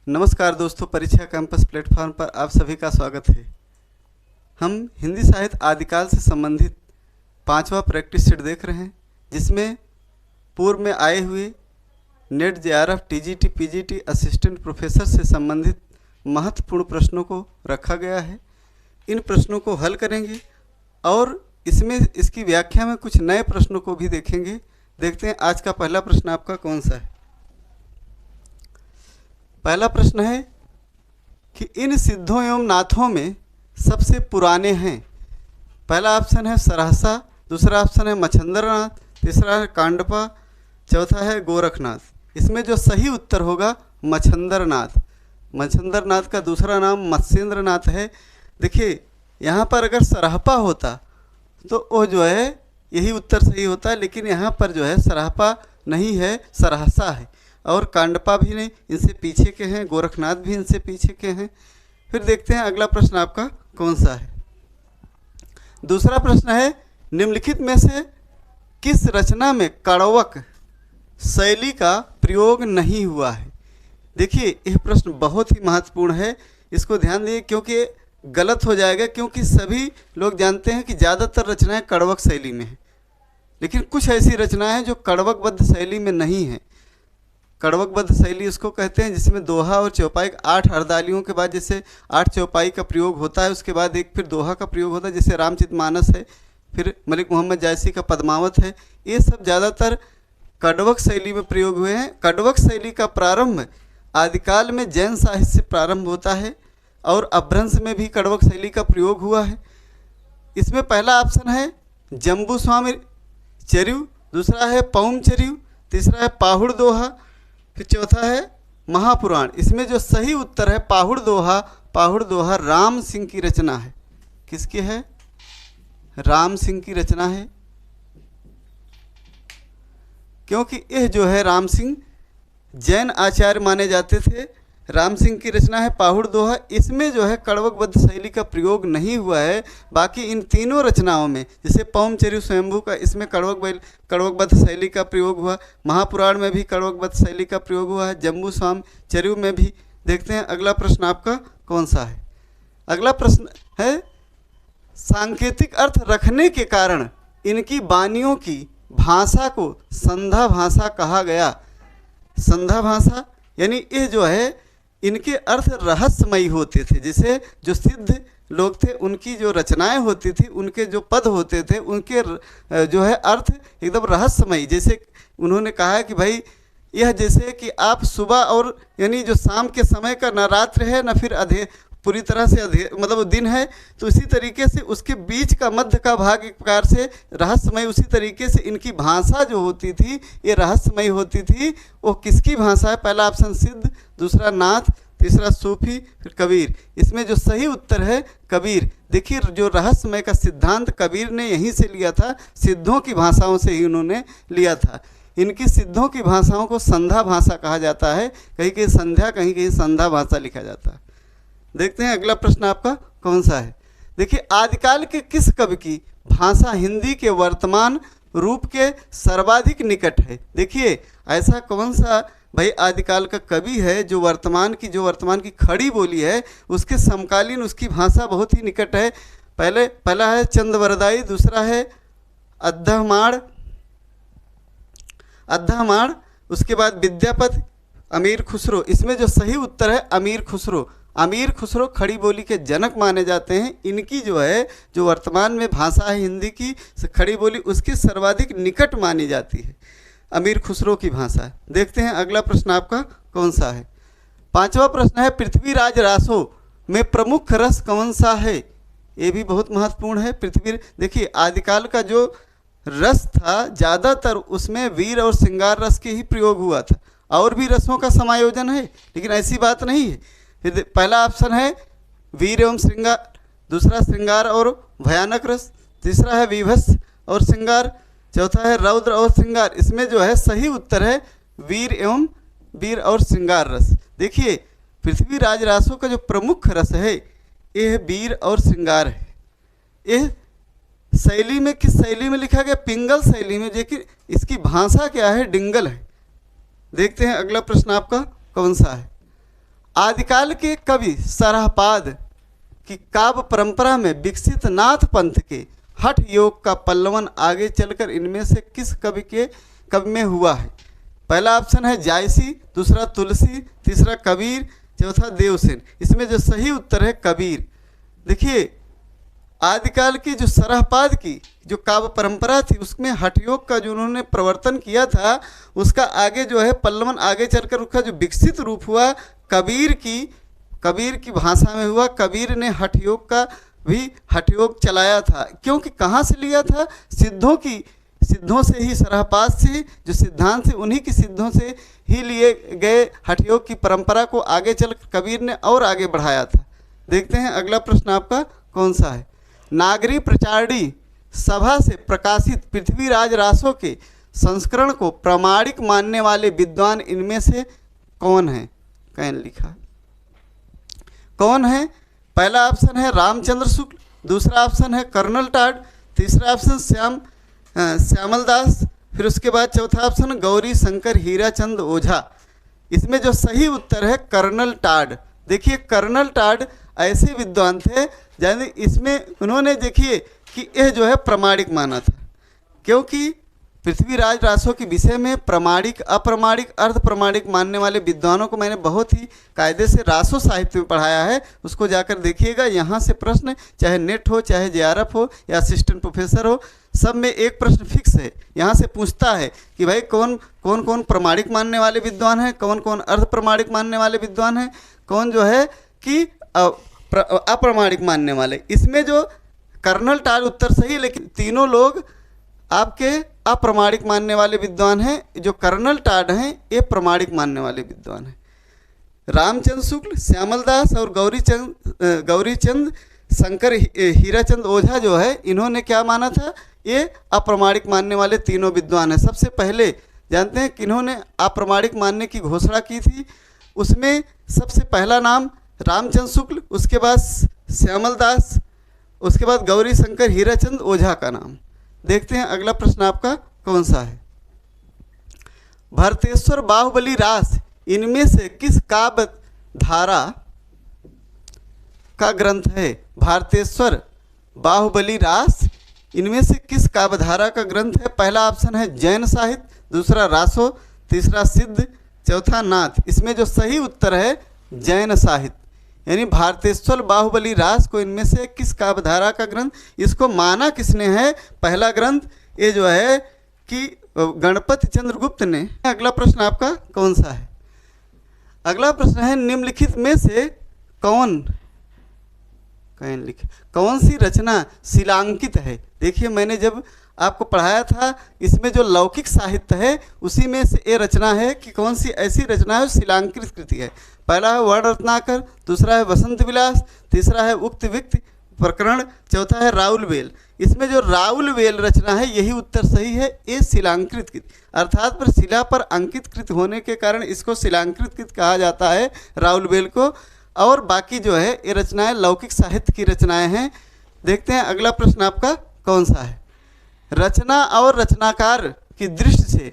नमस्कार दोस्तों, परीक्षा कैंपस प्लेटफॉर्म पर आप सभी का स्वागत है। हम हिंदी साहित्य आदिकाल से संबंधित 5वां प्रैक्टिस सेट देख रहे हैं, जिसमें पूर्व में आए हुए net JRF TGT PGT assistant professor से संबंधित महत्वपूर्ण प्रश्नों को रखा गया है। इन प्रश्नों को हल करेंगे और इसमें इसकी व्याख्या में कुछ नए प्रश्नों को भी देखेंगे। देखते हैं आज का पहला प्रश्न आपका कौन सा है। पहला प्रश्न है कि इन सिद्धों एवं नाथों में सबसे पुराने हैं। पहला ऑप्शन है सरहसा, दूसरा ऑप्शन है मच्छंद्रनाथ, तीसरा है कांडपा, चौथा है गोरखनाथ। इसमें जो सही उत्तर होगा मच्छंद्रनाथ। मच्छंद्रनाथ का दूसरा नाम मत्स्येंद्रनाथ है। देखिए यहाँ पर अगर सरहपा होता तो वो जो है यही उत्तर सही होता, लेकिन यहाँ पर जो है सरहपा नहीं है, सरहसा है। और कांडपा भी नहीं, इनसे पीछे के हैं। गोरखनाथ भी इनसे पीछे के हैं। फिर देखते हैं अगला प्रश्न आपका कौन सा है। दूसरा प्रश्न है निम्नलिखित में से किस रचना में कड़वक शैली का प्रयोग नहीं हुआ है। देखिए यह प्रश्न बहुत ही महत्वपूर्ण है, इसको ध्यान दिए क्योंकि गलत हो जाएगा, क्योंकि सभी लोग जानते हैं कि ज़्यादातर रचनाएं कड़वक शैली में हैं, लेकिन कुछ ऐसी रचनाएं हैं जो कड़वकबद्ध शैली में नहीं है। कड़वकबद्ध शैली उसको कहते हैं जिसमें दोहा और चौपाई 8 हरदालियों के बाद जैसे 8 चौपाई का प्रयोग होता है, उसके बाद एक फिर दोहा का प्रयोग होता है, जैसे रामचरितमानस है, फिर मलिक मोहम्मद जायसी का पद्मावत है। ये सब ज़्यादातर कड़वक शैली में प्रयोग हुए हैं। कड़वक शैली का प्रारंभ आदिकाल में जैन साहित्य से प्रारंभ होता है और अपभ्रंश में भी कड़वक शैली का प्रयोग हुआ है। इसमें पहला ऑप्शन है जम्बू स्वामी चरिव, दूसरा है पौम चरिव, तीसरा है पाहुड़ दोहा, फिर चौथा है महापुराण। इसमें जो सही उत्तर है पाहुड़ दोहा, पाहुड़ दोहा राम सिंह की रचना है। किसकी है? राम सिंह की रचना है, क्योंकि यह जो है राम सिंह जैन आचार्य माने जाते थे। राम सिंह की रचना है पाहुड़ दोहा। इसमें जो है कड़वकबद्ध शैली का प्रयोग नहीं हुआ है। बाकी इन तीनों रचनाओं में जैसे पौम चरिव स्वयंभू का, इसमें कड़वकबद्ध शैली का प्रयोग हुआ। महापुराण में भी कड़वकबद्ध शैली का प्रयोग हुआ है। जम्बू स्वामी चरिव में भी। देखते हैं अगला प्रश्न आपका कौन सा है। अगला प्रश्न है सांकेतिक अर्थ रखने के कारण इनकी वाणियों की भाषा को संधा भाषा कहा गया। संधा भाषा यानी ये जो है इनके अर्थ रहस्यमयी होते थे। जैसे जो सिद्ध लोग थे उनकी जो रचनाएं होती थी, उनके जो पद होते थे, उनके जो है अर्थ एकदम रहस्यमयी। जैसे उन्होंने कहा है कि भाई यह जैसे कि आप सुबह और यानी जो शाम के समय का न रात्र है न फिर पूरी तरह से मतलब दिन है, तो इसी तरीके से उसके बीच का मध्य का भाग एक प्रकार से रहस्यमय। उसी तरीके से इनकी भाषा जो होती थी ये रहस्यमय होती थी। वो किसकी भाषा है? पहला ऑप्शन सिद्ध, दूसरा नाथ, तीसरा सूफी, फिर कबीर। इसमें जो सही उत्तर है कबीर। देखिए जो रहस्यमय का सिद्धांत कबीर ने यहीं से लिया था, सिद्धों की भाषाओं से ही उन्होंने लिया था। इनकी सिद्धों की भाषाओं को संधा भाषा कहा जाता है। कहीं कहीं संध्या, कहीं कहीं संधा भाषा लिखा जाता है। देखते हैं अगला प्रश्न आपका कौन सा है। देखिए आदिकाल के किस कवि की भाषा हिंदी के वर्तमान रूप के सर्वाधिक निकट है। देखिए ऐसा कौन सा भाई आदिकाल का कवि है जो वर्तमान की खड़ी बोली है उसके समकालीन उसकी भाषा बहुत ही निकट है। पहला है चंद्रवरदाई, दूसरा है अद्दामाड़, उसके बाद विद्यापति, अमीर खुसरो। इसमें जो सही उत्तर है अमीर खुसरो। अमीर खुसरो खड़ी बोली के जनक माने जाते हैं। इनकी जो है जो वर्तमान में भाषा है हिंदी की खड़ी बोली उसकी सर्वाधिक निकट मानी जाती है, अमीर खुसरो की भाषा है। देखते हैं अगला प्रश्न आपका कौन सा है। 5वां प्रश्न है पृथ्वीराज रासों में प्रमुख रस कौन सा है। ये भी बहुत महत्वपूर्ण है। देखिए आदिकाल का जो रस था ज़्यादातर उसमें वीर और श्रृंगार रस के ही प्रयोग हुआ था। और भी रसों का समायोजन है, लेकिन ऐसी बात नहीं है। फिर पहला ऑप्शन है वीर एवं श्रृंगार, दूसरा श्रृंगार और भयानक रस, तीसरा है विभत्स और श्रृंगार, चौथा है रौद्र और श्रृंगार। इसमें जो है सही उत्तर है वीर और श्रृंगार रस। देखिए पृथ्वीराज रासों का जो प्रमुख रस है यह वीर और श्रृंगार है। यह शैली में किस शैली में लिखा गया? पिंगल शैली में। देखिए इसकी भाषा क्या है? डिंगल है। देखते हैं अगला प्रश्न आपका कौन सा है। आदिकाल के कवि सरहपाद की काव्य परंपरा में विकसित नाथ पंथ के हठ योग का पल्लवन आगे चलकर इनमें से किस कवि में हुआ है? पहला ऑप्शन है जायसी, दूसरा तुलसी, तीसरा कबीर, चौथा देवसेन। इसमें जो सही उत्तर है कबीर। देखिए, आदिकाल की जो सरहपाद की जो काव्य परंपरा थी उसमें हठयोग का जो उन्होंने प्रवर्तन किया था उसका आगे जो है पल्लवन आगे चलकर उसका जो विकसित रूप हुआ कबीर की भाषा में हुआ। कबीर ने हठयोग का भी हठयोग चलाया था, क्योंकि कहाँ से लिया था? सिद्धों से ही, सरहपाद से जो सिद्धांत से उन्हीं की सिद्धों से ही लिए गए हठयोग की परंपरा को आगे चल कबीर ने और आगे बढ़ाया था। देखते हैं अगला प्रश्न आपका कौन सा है। नागरी प्रचारणी सभा से प्रकाशित पृथ्वीराज रासों के संस्करण को प्रामाणिक मानने वाले विद्वान इनमें से कौन है? कैन लिखा कौन है? पहला ऑप्शन है रामचंद्र शुक्ल, दूसरा ऑप्शन है कर्नल टाड, तीसरा ऑप्शन श्यामल दास, फिर उसके बाद चौथा ऑप्शन गौरी शंकर हीराचंद ओझा। इसमें जो सही उत्तर है कर्नल टाड। देखिए, कर्नल टाड ऐसे विद्वान थे यानी इसमें उन्होंने देखिए कि यह जो है प्रामाणिक माना था, क्योंकि पृथ्वीराज रासों के विषय में प्रामाणिक, अप्रामाणिक, अर्ध प्रामाणिक मानने वाले विद्वानों को मैंने बहुत ही कायदे से रासो साहित्य में पढ़ाया है। उसको जाकर देखिएगा। यहाँ से प्रश्न चाहे नेट हो, चाहे जेआरएफ हो या असिस्टेंट प्रोफेसर हो, सब में एक प्रश्न फिक्स है। यहाँ से पूछता है कि भाई कौन कौन प्रामाणिक मानने वाले विद्वान हैं, कौन कौन अर्ध प्रामाणिक मानने वाले विद्वान हैं, कौन जो है कि अप्रामाणिक मानने वाले। इसमें जो कर्नल टाड उत्तर सही, लेकिन तीनों लोग आपके अप्रामाणिक मानने वाले विद्वान हैं। जो कर्नल टाड हैं ये प्रामाणिक मानने वाले विद्वान हैं। रामचंद्र शुक्ल, श्यामल दास और गौरीचंद शंकर हीराचंद ओझा जो है इन्होंने क्या माना था? ये अप्रामाणिक मानने वाले तीनों विद्वान हैं। सबसे पहले जानते हैं किन्होंने अप्रामाणिक मानने की घोषणा की थी? उसमें सबसे पहला नाम रामचंद्र शुक्ल, उसके बाद श्यामल दास, उसके बाद गौरी शंकर हीराचंद ओझा का नाम। देखते हैं अगला प्रश्न आपका कौन सा है। भरतेश्वर बाहुबली रास इनमें से किस काव्य धारा का ग्रंथ है? भारतेश्वर बाहुबली रास इनमें से किस काव्य धारा का ग्रंथ है? पहला ऑप्शन है जैन साहित्य, दूसरा रासो, तीसरा सिद्ध, चौथा नाथ। इसमें जो सही उत्तर है जैन साहित्य। यानी भारतेश्वर बाहुबली रास को इनमें से किस काव्यधारा का ग्रंथ, इसको माना किसने है? पहला ग्रंथ ये जो है कि गणपति चंद्रगुप्त ने। अगला प्रश्न आपका कौन सा है? अगला प्रश्न है निम्नलिखित में से कौन सी रचना शिलांकित है? देखिए, मैंने जब आपको पढ़ाया था इसमें जो लौकिक साहित्य है उसी में से ये रचना है कि कौन सी ऐसी रचना है शिलांकृत कृति है। पहला है वर्ण रत्नाकर, दूसरा है वसंत विलास, तीसरा है उक्त विक्त प्रकरण, चौथा है राउल वेल। इसमें जो राउल वेल रचना है यही उत्तर सही है। ये शिलांकृत कृत अर्थात पर शिला पर अंकित कृत होने के कारण इसको शिलांकृत कृत कहा जाता है राउल वेल को। और बाकी जो है ये रचनाएं लौकिक साहित्य की रचनाएं हैं। देखते हैं अगला प्रश्न आपका कौन सा है। रचना और रचनाकार की दृष्टि से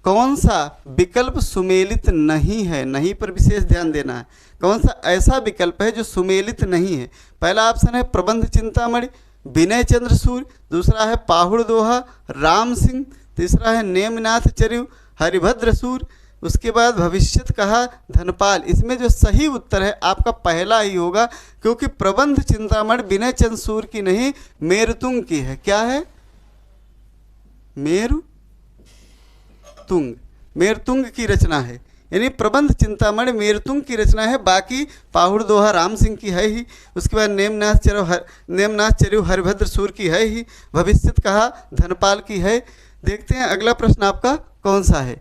कौन सा विकल्प सुमेलित नहीं है? नहीं पर विशेष ध्यान देना है। कौन सा ऐसा विकल्प है जो सुमेलित नहीं है? पहला ऑप्शन है प्रबंध चिंतामणि, विनय चंद्र सूर्य, दूसरा है पाहुड़ दोहा राम सिंह, तीसरा है नेमनाथ चरिव हरिभद्र सूर्य, उसके बाद भविष्यत कहा धनपाल। इसमें जो सही उत्तर है आपका पहला ही होगा, क्योंकि प्रबंध चिंतामणि विनय चंद्र सूर्य की नहीं मेरुतुंग की है। क्या है? मेरुतुंग की रचना है। यानी प्रबंध चिंतामणि मेरुतुंग की रचना है। बाकी पाहुड़ दोहा राम सिंह की है ही, उसके बाद नेमनाथ चरिव हरिभद्र सूर्य की है ही, भविष्यत कहा धनपाल की है। देखते हैं अगला प्रश्न आपका कौन सा है।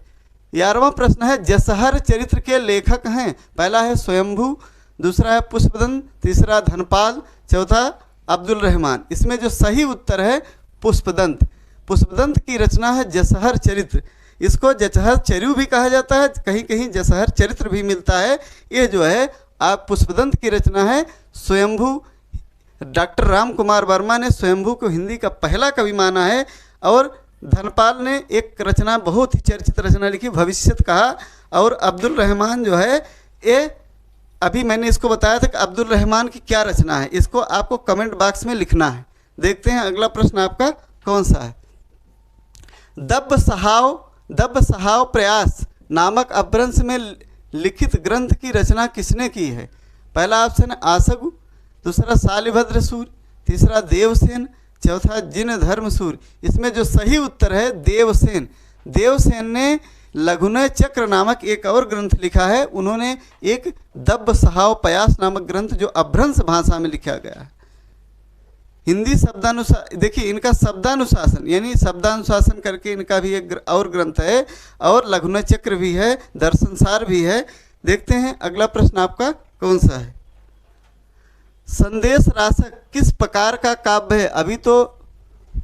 11वां प्रश्न है जसहर चरित्र के लेखक हैं? पहला है स्वयंभू, दूसरा है पुष्पदंत, तीसरा धनपाल, चौथा अब्दुल रहमान। इसमें जो सही उत्तर है पुष्पदंत की रचना है जसहर चरित्र। इसको जसहर चरिव भी कहा जाता है, कहीं कहीं जसहर चरित्र भी मिलता है। ये जो है आप पुष्पदंत की रचना है स्वयंभू। डॉक्टर राम कुमार वर्मा ने स्वयंभू को हिंदी का पहला कवि माना है। और धनपाल ने एक रचना बहुत ही चर्चित रचना लिखी भविष्यत कहा। और अब्दुल रहमान जो है ये अभी मैंने इसको बताया था कि अब्दुल रहमान की क्या रचना है, इसको आपको कमेंट बॉक्स में लिखना है। देखते हैं अगला प्रश्न आपका कौन सा है। दब्ब सहाव प्रयास नामक अपभ्रंश में लिखित ग्रंथ की रचना किसने की है? पहला ऑप्शन है आसगु, दूसरा शालिभद्र सूर्य, तीसरा देवसेन, चौथा जिन धर्म सूर्य। इसमें जो सही उत्तर है देवसेन। देवसेन ने लघुनय चक्र नामक एक और ग्रंथ लिखा है। उन्होंने एक दब्ब सहाव प्रयास नामक ग्रंथ जो अपभ्रंश भाषा में लिखा गया है। हिंदी शब्दानुसार देखिए इनका शब्दानुशासन यानी शब्दानुशासन करके इनका भी एक और ग्रंथ है, और लघुनय चक्र भी है, दर्शनसार भी है। देखते हैं अगला प्रश्न आपका कौन सा है। संदेश रासक किस प्रकार का काव्य है? अभी तो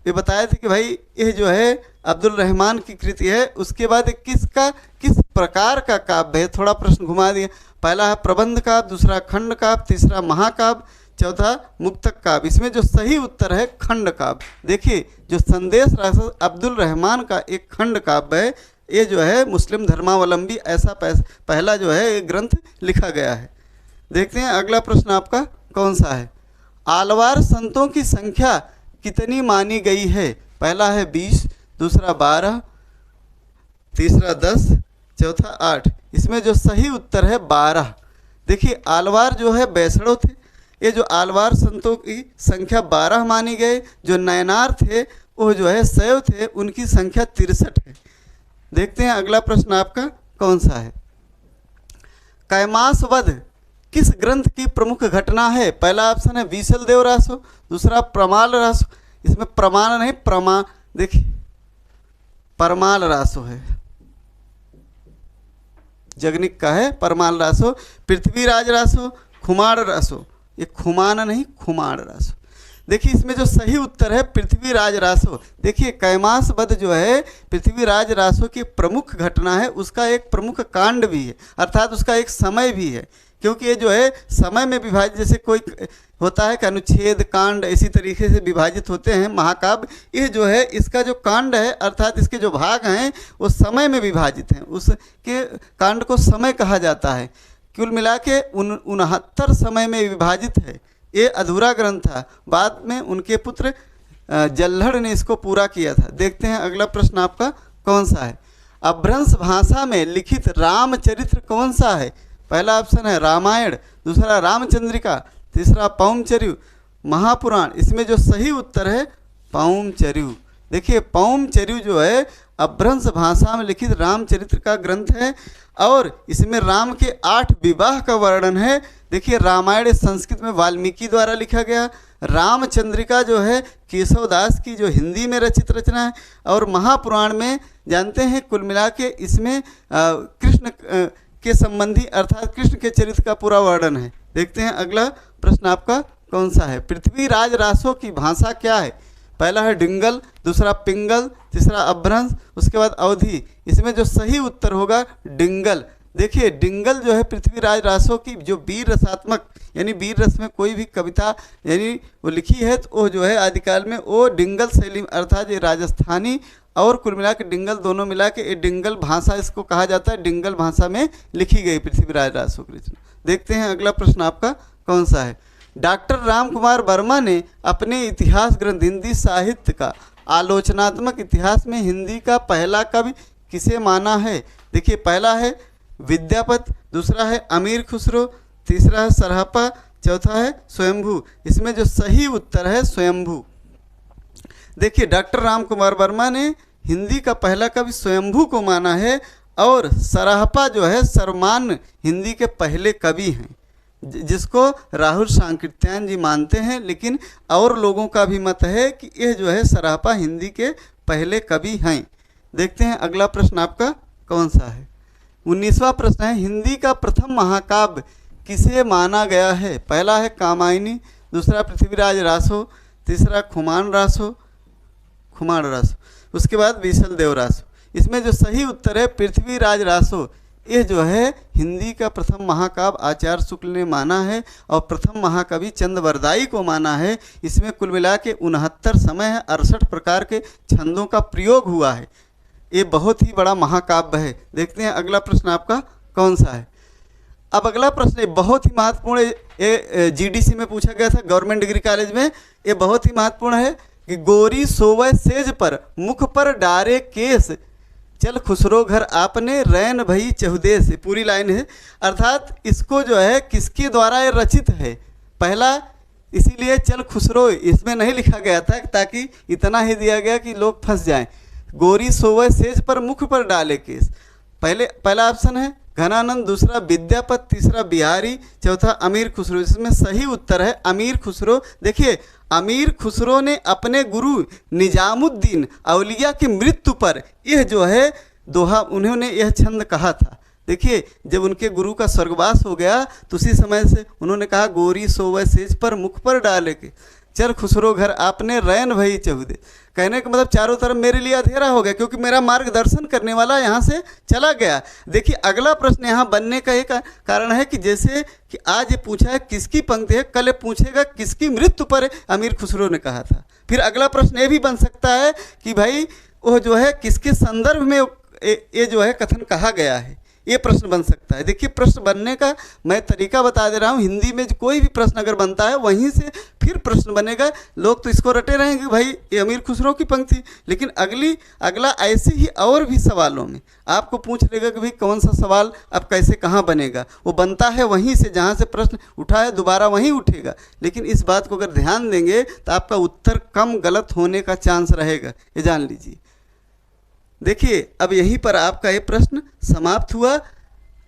ये बताया था कि भाई यह जो है अब्दुल रहमान की कृति है, उसके बाद किस प्रकार का काव्य है, थोड़ा प्रश्न घुमा दिया। पहला है प्रबंध काव्य, दूसरा खंड काव्य, तीसरा महाकाव्य, चौथा मुक्तक काव्य। इसमें जो सही उत्तर है खंड काव्य। देखिए जो संदेश रासक अब्दुल रहमान का एक खंड काव्य है, ये जो है मुस्लिम धर्मावलंबी ऐसा पहला जो है एक ग्रंथ लिखा गया है। देखते हैं अगला प्रश्न आपका कौन सा है। आलवार संतों की संख्या कितनी मानी गई है? पहला है 20, दूसरा 12, तीसरा 10, चौथा 8। इसमें जो सही उत्तर है 12। देखिए आलवार जो है बैसड़ों थे, ये जो आलवार संतों की संख्या 12 मानी गए। जो नयनार थे वो जो है शैव थे, उनकी संख्या 63 है। देखते हैं अगला प्रश्न आपका कौन सा है। कैमास वध किस ग्रंथ की प्रमुख घटना है? पहला ऑप्शन है बीसल देव रासो, दूसरा प्रमाल रासो। इसमें प्रमाण नहीं देखिए परमाल रासो है, जगनिक का है परमाल रासो। पृथ्वीराज रासो, खुमाड़ रासो, ये खुमान नहीं खुमाड़ रासो। देखिए इसमें जो सही उत्तर है पृथ्वीराज रासो। देखिए कैमास वध जो है पृथ्वीराज रासो की प्रमुख घटना है, उसका एक प्रमुख कांड भी है, अर्थात उसका एक समय भी है। क्योंकि ये जो है समय में विभाजित, जैसे कोई होता है कि अनुच्छेद कांड इसी तरीके से विभाजित होते हैं महाकाव्य, ये जो है इसका जो कांड है अर्थात इसके जो भाग हैं वो समय में विभाजित हैं, उसके कांड को समय कहा जाता है। कुल मिला के 69 समय में विभाजित है। ये अधूरा ग्रंथ था, बाद में उनके पुत्र जल्हड़ ने इसको पूरा किया था। देखते हैं अगला प्रश्न आपका कौन सा है। अपभ्रंश भाषा में लिखित रामचरित्र कौन सा है? पहला ऑप्शन है रामायण, दूसरा रामचंद्रिका, तीसरा पौमचर्यु, महापुराण। इसमें जो सही उत्तर है पौमचर्यु। देखिए पौमचर्यु जो है अपभ्रंश भाषा में लिखित रामचरित्र का ग्रंथ है, और इसमें राम के 8 विवाह का वर्णन है। देखिए रामायण संस्कृत में वाल्मीकि द्वारा लिखा गया, रामचंद्रिका जो है केशवदास की जो हिंदी में रचित रचना है, और महापुराण में जानते हैं कुल मिला के इसमें कृष्ण के संबंधी अर्थात कृष्ण के चरित्र का पूरा वर्णन है। देखते हैं अगला प्रश्न आपका कौन सा है। पृथ्वीराज रासो की भाषा क्या है? पहला है डिंगल, दूसरा पिंगल, तीसरा अपभ्रंश, उसके बाद अवधि। इसमें जो सही उत्तर होगा डिंगल। देखिए डिंगल जो है पृथ्वीराज रासो की जो वीर रसात्मक यानी वीर रस में कोई भी कविता यानी वो लिखी है तो वो जो है आदिकाल में वो डिंगल शैली अर्थात ये राजस्थानी और कुल मिला के डिंगल दोनों मिला के ये डिंगल भाषा इसको कहा जाता है। डिंगल भाषा में लिखी गई पृथ्वीराज रासो की रचना। देखते हैं अगला प्रश्न आपका कौन सा है। डॉक्टर राम कुमार वर्मा ने अपने इतिहास ग्रंथ हिंदी साहित्य का आलोचनात्मक इतिहास में हिंदी का पहला कवि किसे माना है? देखिए पहला है विद्यापत, दूसरा है अमीर खुसरो, तीसरा है सरहपा, चौथा है स्वयंभू। इसमें जो सही उत्तर है स्वयंभू। देखिए डॉक्टर राम कुमार वर्मा ने हिंदी का पहला कवि स्वयंभू को माना है, और सरहपा जो है सर्वमान्य हिंदी के पहले कवि हैं, जिसको राहुल सांकृत्यायन जी मानते हैं, लेकिन और लोगों का भी मत है कि यह जो है सरहपा हिंदी के पहले कवि हैं। देखते हैं अगला प्रश्न आपका कौन सा है। 19वां प्रश्न है। हिंदी का प्रथम महाकाव्य किसे माना गया है? पहला है कामायनी, दूसरा पृथ्वीराज रासो, तीसरा खुमाण रासो, उसके बाद बीसल देव रासो। इसमें जो सही उत्तर है पृथ्वीराज रासो। ये जो है हिंदी का प्रथम महाकाव्य आचार्य शुक्ल ने माना है, और प्रथम महाकवि चंद्रवरदाई को माना है। इसमें कुल मिला के 69 समय है, 68 प्रकार के छंदों का प्रयोग हुआ है। ये बहुत ही बड़ा महाकाव्य है। देखते हैं अगला प्रश्न आपका कौन सा है। अब अगला प्रश्न ये बहुत ही महत्वपूर्ण है, ये जीडीसी में पूछा गया था, गवर्नमेंट डिग्री कॉलेज में। ये बहुत ही महत्वपूर्ण है कि गोरी सोवै सेज पर मुख पर डारे केस, चल खुसरो घर आपने रैन भई चहुदेस। पूरी लाइन है, अर्थात इसको जो है किसके द्वारा ये रचित है। पहला इसीलिए चल खुसरो इसमें नहीं लिखा गया था ताकि इतना ही दिया गया कि लोग फंस जाएं। गोरी सोवै सेज पर मुख पर डाले केस, पहला ऑप्शन है घनानंद, दूसरा विद्यापत, तीसरा बिहारी, चौथा अमीर खुसरो। इसमें सही उत्तर है अमीर खुसरो। देखिए अमीर खुसरो ने अपने गुरु निजामुद्दीन औलिया की मृत्यु पर यह जो है दोहा, उन्होंने यह छंद कहा था। देखिए जब उनके गुरु का स्वर्गवास हो गया तो उसी समय से उन्होंने कहा गोरी सोवै सेज पर मुख पर डाले के, चल खुसरो घर आपने रैन भई चहुदे। कहने का मतलब चारों तरफ मेरे लिए अंधेरा हो गया क्योंकि मेरा मार्गदर्शन करने वाला यहाँ से चला गया। देखिए अगला प्रश्न यहाँ बनने का एक कारण है कि जैसे कि आज ये पूछा है किसकी पंक्ति है, कल ये पूछेगा किसकी मृत्यु पर अमीर खुसरो ने कहा था। फिर अगला प्रश्न ये भी बन सकता है कि भाई वो जो है किसके संदर्भ में ये जो है कथन कहा गया है, ये प्रश्न बन सकता है। देखिए प्रश्न बनने का मैं तरीका बता दे रहा हूँ, हिंदी में कोई भी प्रश्न अगर बनता है वहीं से फिर प्रश्न बनेगा। लोग तो इसको रटे रहेंगे भाई ये अमीर खुसरो की पंक्ति, लेकिन अगला ऐसे ही और भी सवालों में आपको पूछ लेगा कि भाई कौन सा सवाल अब कैसे कहाँ बनेगा। वो बनता है वहीं से जहाँ से प्रश्न उठा है दोबारा वहीं उठेगा, लेकिन इस बात को अगर ध्यान देंगे तो आपका उत्तर कम गलत होने का चांस रहेगा, ये जान लीजिए। देखिए अब यहीं पर आपका ये प्रश्न समाप्त हुआ।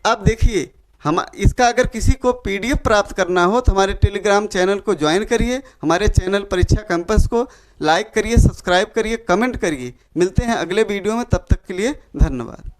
अब देखिए हम इसका अगर किसी को पीडीएफ प्राप्त करना हो तो हमारे टेलीग्राम चैनल को ज्वाइन करिए, हमारे चैनल परीक्षा कैंपस को लाइक करिए, सब्सक्राइब करिए, कमेंट करिए। मिलते हैं अगले वीडियो में, तब तक के लिए धन्यवाद।